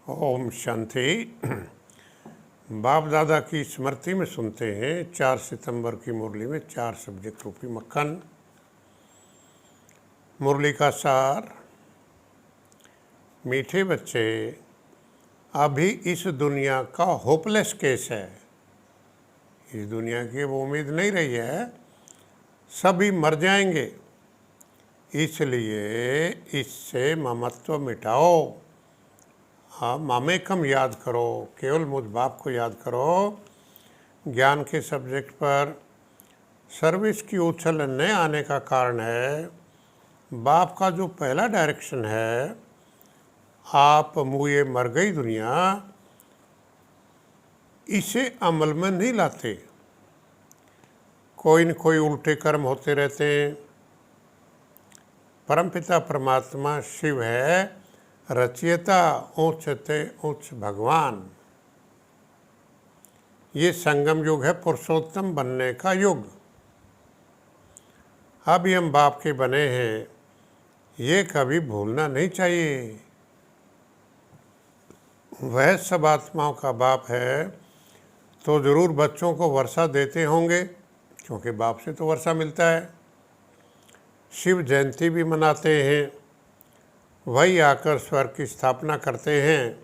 ओम शांति। बाप दादा की स्मृति में सुनते हैं 4 सितंबर की मुरली में 4 सब्जेक्ट रूपी मक्खन। मुरली का सार। मीठे बच्चे, अभी इस दुनिया का होपलेस केस है। इस दुनिया की वो उम्मीद नहीं रही है, सभी मर जाएंगे। इसलिए इससे ममत्व मिटाओ। हाँ, मामेकम याद करो, केवल मुझ बाप को याद करो। ज्ञान के सब्जेक्ट पर सर्विस की उछल न आने का कारण है बाप का जो पहला डायरेक्शन है, आप मुए मर गई दुनिया, इसे अमल में नहीं लाते। कोई न कोई उल्टे कर्म होते रहते हैं। परमपिता परमात्मा शिव है, रचयिता ऊंचते ऊंच भगवान। ये संगम युग है, पुरुषोत्तम बनने का युग। अभी हम बाप के बने हैं, ये कभी भूलना नहीं चाहिए। वह सब आत्माओं का बाप है, तो ज़रूर बच्चों को वर्षा देते होंगे, क्योंकि बाप से तो वर्षा मिलता है। शिव जयंती भी मनाते हैं, वही आकर स्वर्ग की स्थापना करते हैं,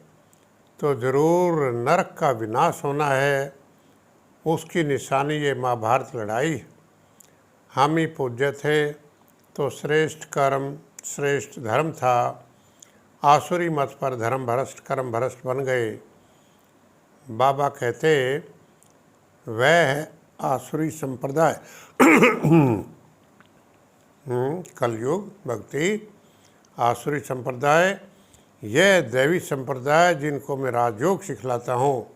तो ज़रूर नरक का विनाश होना है। उसकी निशानी ये महाभारत लड़ाई। हम ही पूज्य थे तो श्रेष्ठ कर्म श्रेष्ठ धर्म था। आसुरी मत पर धर्म भ्रष्ट कर्म भ्रष्ट बन गए। बाबा कहते वह है आसुरी संप्रदाय। कलयुग भक्ति आसुरी संप्रदाय, यह दैवी संप्रदाय जिनको मैं राजयोग सिखलाता हूँ।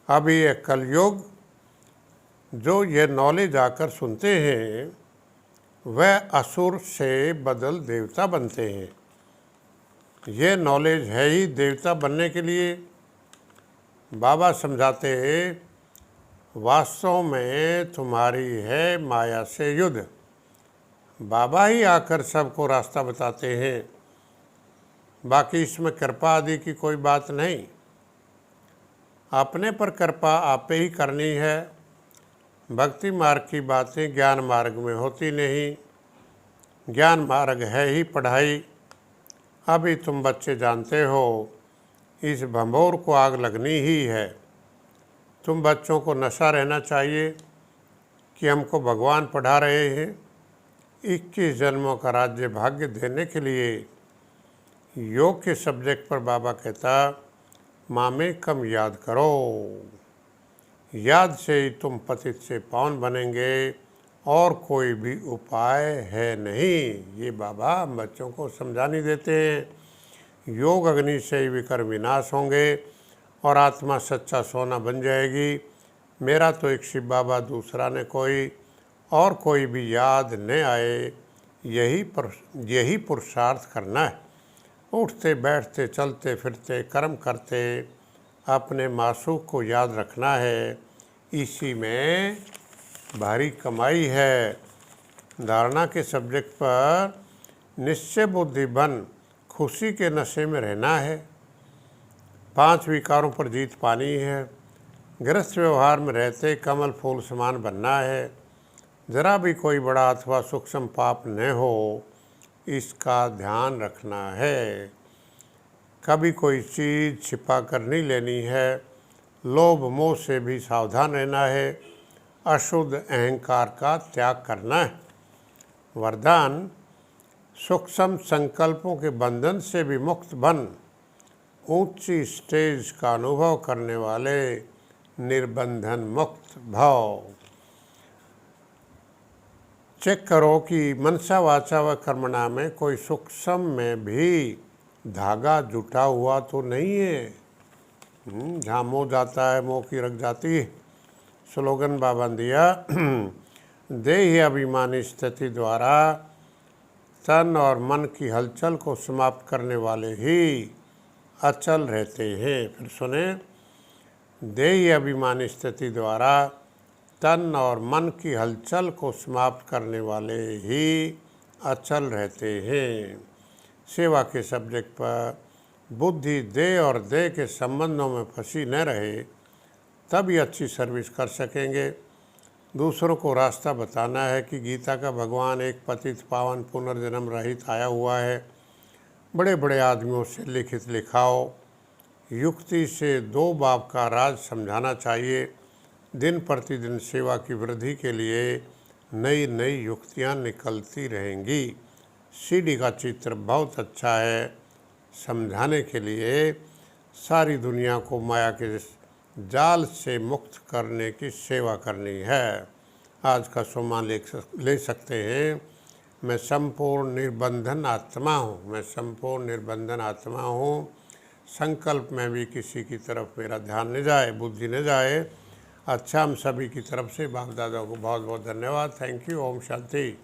अभी ये कलयुग जो ये नॉलेज आकर सुनते हैं, वह असुर से बदल देवता बनते हैं। ये नॉलेज है ही देवता बनने के लिए। बाबा समझाते वास्तव में तुम्हारी है माया से युद्ध। बाबा ही आकर सबको रास्ता बताते हैं, बाकी इसमें कृपा आदि की कोई बात नहीं। अपने पर कृपा आपे ही करनी है। भक्ति मार्ग की बातें ज्ञान मार्ग में होती नहीं। ज्ञान मार्ग है ही पढ़ाई। अभी तुम बच्चे जानते हो, इस भंभोर को आग लगनी ही है। तुम बच्चों को नशा रहना चाहिए कि हमको भगवान पढ़ा रहे हैं। 21 जन्मों का राज्य भाग्य देने के लिए योग के सब्जेक्ट पर बाबा कहता, मामेकम याद करो। याद से ही तुम पतित से पावन बनेंगे, और कोई भी उपाय है नहीं। ये बाबा हम बच्चों को समझाने देते हैं। योग अग्नि से ही विकर विनाश होंगे और आत्मा सच्चा सोना बन जाएगी। मेरा तो एक शिव बाबा, दूसरा ने कोई, और कोई भी याद न आए। यही पुरुषार्थ करना है। उठते बैठते चलते फिरते कर्म करते अपने मासूक को याद रखना है। इसी में भारी कमाई है। धारणा के सब्जेक्ट पर निश्चय बुद्धि बन खुशी के नशे में रहना है। 5 विकारों पर जीत पानी है। गृहस्थ व्यवहार में रहते कमल फूल समान बनना है। जरा भी कोई बड़ा अथवा सूक्ष्म पाप न हो, इसका ध्यान रखना है। कभी कोई चीज़ छिपा कर नहीं लेनी है। लोभ मोह से भी सावधान रहना है। अशुद्ध अहंकार का त्याग करना है। वरदान, सूक्ष्म संकल्पों के बंधन से भी मुक्त बन ऊंची स्टेज का अनुभव करने वाले निर्बंधन मुक्त भाव। चेक करो कि मनसा वाचा व कर्मणा में कोई सूक्ष्म में भी धागा जुटा हुआ तो नहीं है। जहाँ मोह जाता है मोह की रख जाती है। स्लोगन बाबा दिया, देह अभिमानी स्थिति द्वारा तन और मन की हलचल को समाप्त करने वाले ही अचल रहते हैं। फिर सुने, देह अभिमानी स्थिति द्वारा तन और मन की हलचल को समाप्त करने वाले ही अचल रहते हैं। सेवा के सब्जेक्ट पर बुद्धि दे और दे के संबंधों में फंसी न रहे, तभी अच्छी सर्विस कर सकेंगे। दूसरों को रास्ता बताना है कि गीता का भगवान एक पतित पावन पुनर्जन्म रहित आया हुआ है। बड़े बड़े आदमियों से लिखित लिखाओ, युक्ति से 2 बाप का राज समझाना चाहिए। दिन प्रतिदिन सेवा की वृद्धि के लिए नई नई युक्तियाँ निकलती रहेंगी। सीडी का चित्र बहुत अच्छा है। समझाने के लिए सारी दुनिया को माया के जाल से मुक्त करने की सेवा करनी है। आज का सम्मान ले सकते हैं। मैं संपूर्ण निर्बंधन आत्मा हूँ, मैं संपूर्ण निर्बंधन आत्मा हूँ। संकल्प में भी किसी की तरफ मेरा ध्यान न जाए, बुद्धि न जाए। अच्छा, हम सभी की तरफ से बाप दादा को बहुत बहुत धन्यवाद। Thank you. ओम शांति।